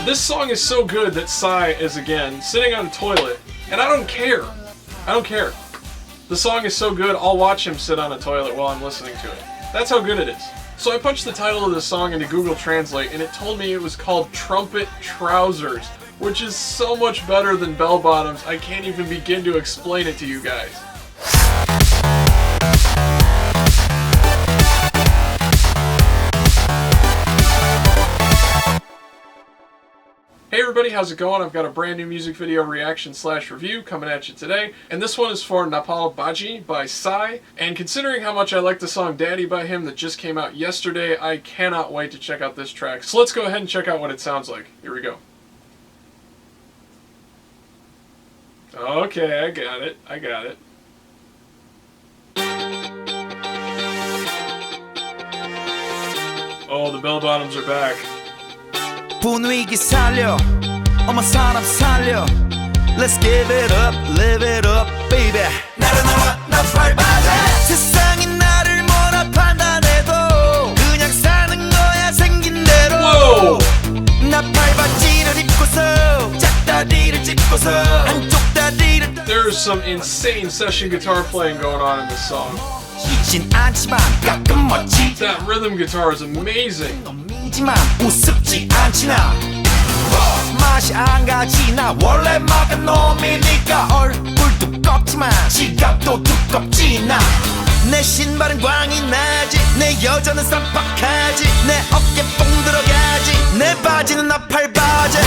This song is so good that Psy is again sitting on a toilet, and I don't care. I don't care. The song is so good, I'll watch him sit on a toilet while I'm listening to it. That's how good it is. So I punched the title of the song into Google Translate, and it told me it was called Trumpet Trousers, which is so much better than bell bottoms, I can't even begin to explain it to you guys. Hey everybody, how's it going? I've got a brand new music video reaction / review coming at you today, and this one is for Na팔 Baji by Psy, and considering how much I like the song Daddy by him that just came out yesterday, I cannot wait to check out this track. So let's go ahead and check out what it sounds like. Here we go. Okay, I got it. Oh, the bell bottoms are back. 분위기 살려 어머 사람 살려 Let's give it up, live it up, baby 나를 나와 나팔바지 세상이 나를 뭐라 판단해도 그냥 사는 거야 생긴 대로 나팔바지를 입고서 짝다리를 짚고서 한쪽 다리를 There's some insane session guitar playing going on in this song. 이진 않지만 가끔 멋지 That rhythm guitar is amazing. 지만 우습지 않지나 맛이 안 가지나 원래 막은 놈이니까 얼굴 두껍지만 지갑도 두껍지나 내 신발은 광이 나지 내 여자는 쌈박하지 내 어깨 뽕 들어가지 내 바지는 나팔바지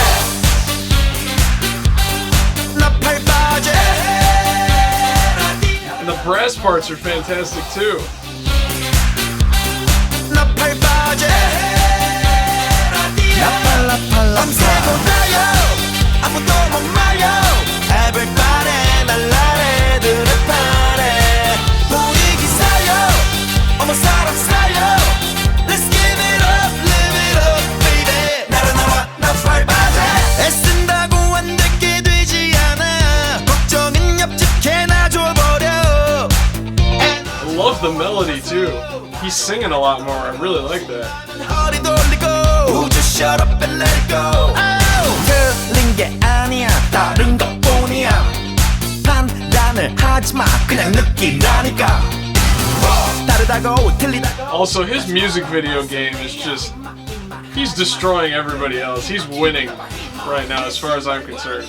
나팔바지 And the brass parts are fantastic too. 나팔바지 밤새고 나요 아무도 못 말려 Everybody 날라래 들을 바래 분위기 살려 어머 사람 살려 Let's give it up, live it up, baby 나를 나와 나팔바지 애쓴다고 안 되게 되지 않아 걱정은 옆집 개나 줘버려 I love the melody too. He's singing a lot more. I really like that. 허리 돌리고 Just shut up and let it go 틀린 게 아니야 다른 것뿐이야 판단을 하지마 그냥 느끼라니까 다르다고 틀리다고 Also, his music video game is just... he's destroying everybody else. He's winning right now as far as I'm concerned.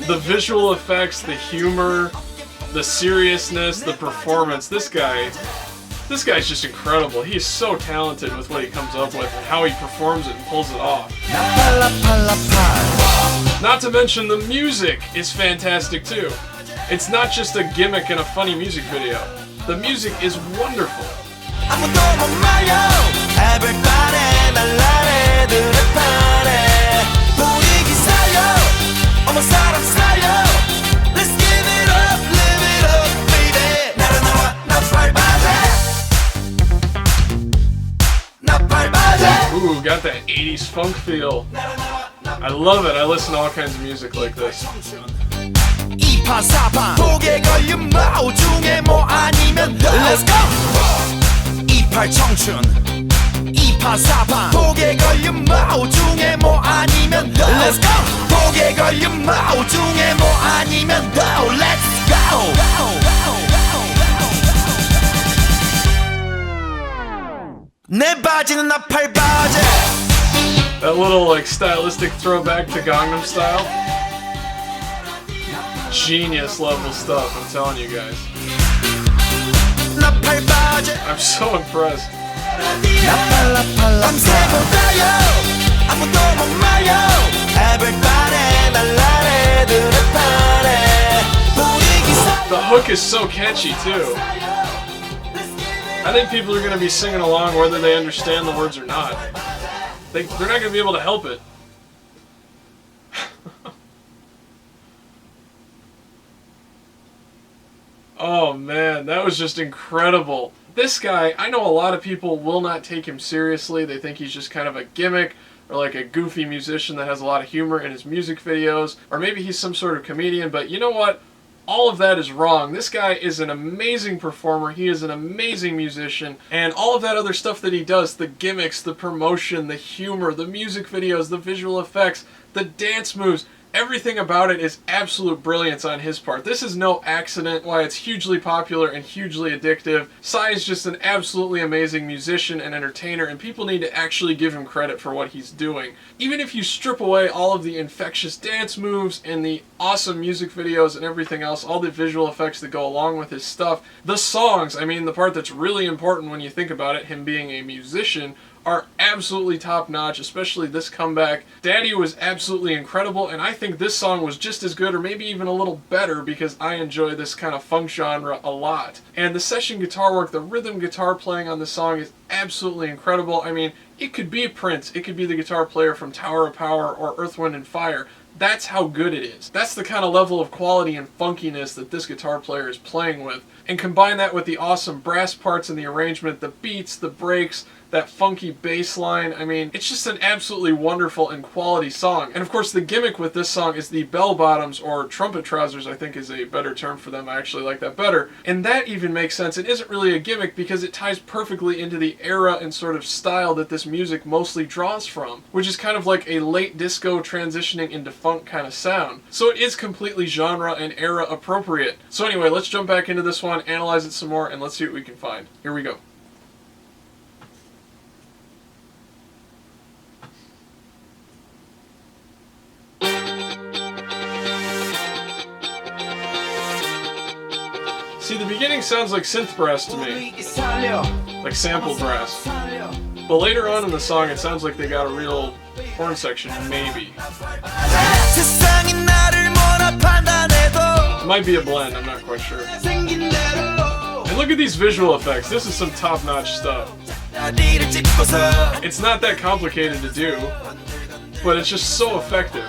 The visual effects, the humor, the seriousness, the performance, this guy's just incredible. He is so talented with what he comes up with and how he performs it and pulls it off. Not to mention the music is fantastic too. It's not just a gimmick in a funny music video. The music is wonderful. Ooh, got that 80s funk feel. I love it. I listen to all kinds of music like this. Let's go! 28 청춘 28 독에 걸린 마오 중에 뭐 아니면 Let's go! 독에 걸린 마오 중에 뭐 아니면 Let's go! 내 바지는 나팔바지 That little like stylistic throwback to Gangnam Style. Genius level stuff, I'm telling you guys. 나팔바지 I'm so impressed. 밤새고 나요 아무도 못 말려 Everybody 날라래 들을 바래 The hook is so catchy too. I think people are going to be singing along whether they understand the words or not. They're not going to be able to help it. Oh man, that was just incredible. This guy, I know a lot of people will not take him seriously. They think he's just kind of a gimmick or like a goofy musician that has a lot of humor in his music videos. Or maybe he's some sort of comedian, but you know what? All of that is wrong. This guy is an amazing performer. He is an amazing musician. And all of that other stuff that he does, the gimmicks, the promotion, the humor, the music videos, the visual effects, the dance moves, everything about it is absolute brilliance on his part. This is no accident why it's hugely popular and hugely addictive. Psy is just an absolutely amazing musician and entertainer, and people need to actually give him credit for what he's doing. Even if you strip away all of the infectious dance moves and the awesome music videos and everything else, all the visual effects that go along with his stuff, the songs, I mean the part that's really important when you think about it, him being a musician, are absolutely top-notch, especially this comeback. Daddy was absolutely incredible, and I think this song was just as good or maybe even a little better because I enjoy this kind of funk genre a lot. And the session guitar work, the rhythm guitar playing on this song is absolutely incredible. I mean, it could be Prince, it could be the guitar player from Tower of Power or Earth, Wind & Fire. That's how good it is. That's the kind of level of quality and funkiness that this guitar player is playing with. And combine that with the awesome brass parts in the arrangement, the beats, the breaks, that funky bass line. I mean, it's just an absolutely wonderful and quality song. And of course, the gimmick with this song is the bell bottoms, or trumpet trousers, I think is a better term for them. I actually like that better. And that even makes sense. It isn't really a gimmick because it ties perfectly into the era and sort of style that this music mostly draws from, which is kind of like a late disco transitioning into funk kind of sound. So it is completely genre and era appropriate. So anyway, let's jump back into this one, analyze it some more, and let's see what we can find. Here we go. See, the beginning sounds like synth brass to me, like sample brass. But later on in the song, it sounds like they got a real horn section, maybe. It might be a blend, I'm not quite sure. And look at these visual effects, this is some top-notch stuff. It's not that complicated to do, but it's just so effective.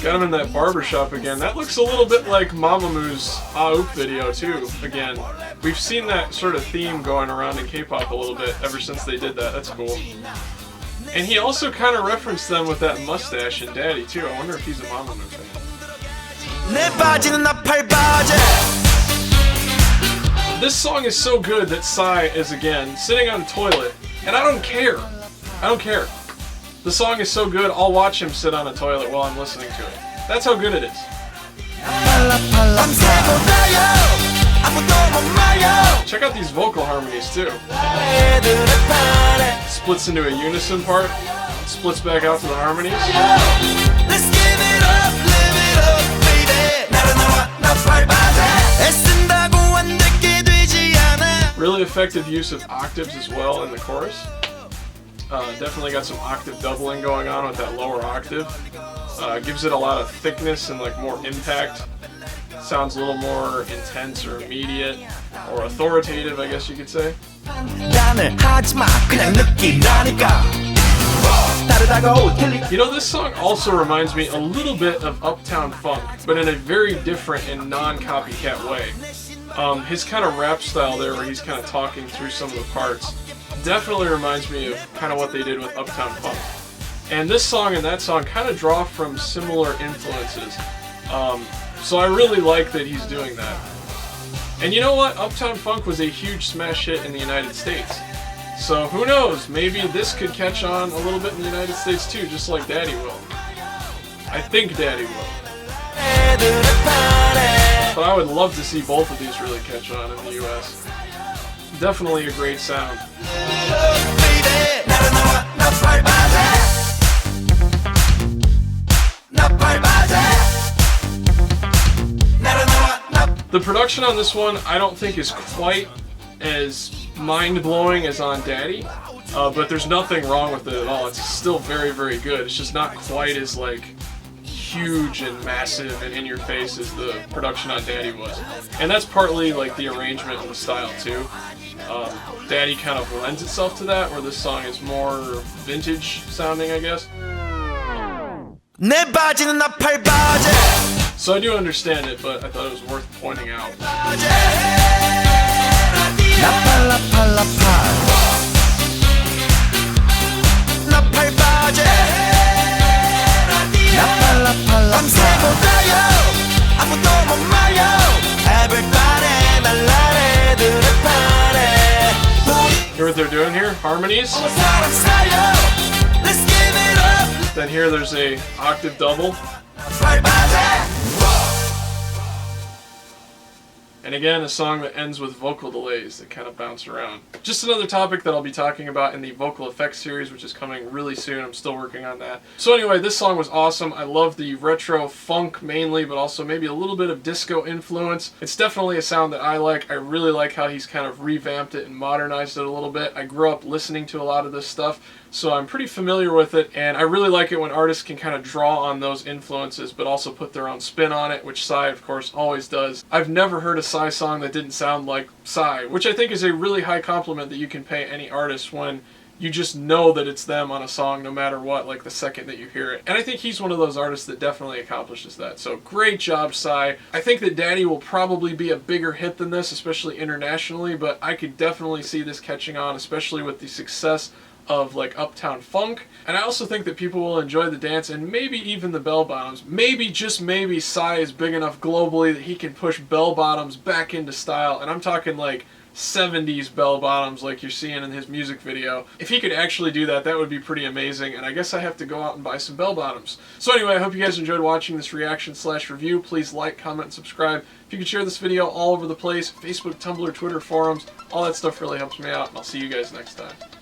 Got him in that barbershop again. That looks a little bit like Mamamoo's Ah-Oop video too. Again, we've seen that sort of theme going around in K-pop a little bit ever since they did that. That's cool. And he also kind of referenced them with that mustache in Daddy too. I wonder if he's a Mamamoo fan. This song is so good that Psy is again sitting on a toilet, and I don't care. I don't care. The song is so good, I'll watch him sit on a toilet while I'm listening to it. That's how good it is. Check out these vocal harmonies too. Splits into a unison part, splits back out to the harmonies. Really effective use of octaves as well in the chorus. Definitely got some octave doubling going on with that lower octave. Gives it a lot of thickness and like more impact. Sounds a little more intense or immediate or authoritative, I guess you could say. You know, this song also reminds me a little bit of Uptown Funk, but in a very different and non-copycat way. His kind of rap style there where he's kind of talking through some of the parts definitely reminds me of kind of what they did with Uptown Funk. And this song and that song kind of draw from similar influences. So I really like that he's doing that. And you know what? Uptown Funk was a huge smash hit in the United States. So who knows? Maybe this could catch on a little bit in the United States too, just like Daddy will. I think Daddy will. But I would love to see both of these really catch on in the US. Definitely a great sound. The production on this one I don't think is quite as mind-blowing as on Daddy, but there's nothing wrong with it at all. It's still very, very good. It's just not quite as like huge and massive and in your face as the production on Daddy was. And that's partly like the arrangement and the style too. Daddy kind of lends itself to that, where this song is more vintage sounding, I guess. So I do understand it, but I thought it was worth pointing out. here, harmonies. Then here there's a octave double. And again, a song that ends with vocal delays that kind of bounce around. Just another topic that I'll be talking about in the vocal effects series, which is coming really soon. I'm still working on that. So anyway, this song was awesome. I love the retro funk mainly, but also maybe a little bit of disco influence. It's definitely a sound that I like. I really like how he's kind of revamped it and modernized it a little bit. I grew up listening to a lot of this stuff, so I'm pretty familiar with it, and I really like it when artists can kind of draw on those influences but also put their own spin on it, which Psy, of course, always does. I've never heard a Psy song that didn't sound like Psy, which I think is a really high compliment that you can pay any artist when you just know that it's them on a song no matter what, like the second that you hear it. And I think he's one of those artists that definitely accomplishes that. So great job, Psy. I think that Daddy will probably be a bigger hit than this, especially internationally, but I could definitely see this catching on, especially with the success of like Uptown Funk. And I also think that people will enjoy the dance and maybe even the bell bottoms. Maybe, just maybe, Psy is big enough globally that he can push bell bottoms back into style. And I'm talking like 70s bell bottoms like you're seeing in his music video. If he could actually do that, that would be pretty amazing, and I guess I have to go out and buy some bell bottoms. So anyway, I hope you guys enjoyed watching this reaction/review. Please like, comment, and subscribe. If you could share this video all over the place, Facebook, Tumblr, Twitter, forums, all that stuff really helps me out, and I'll see you guys next time.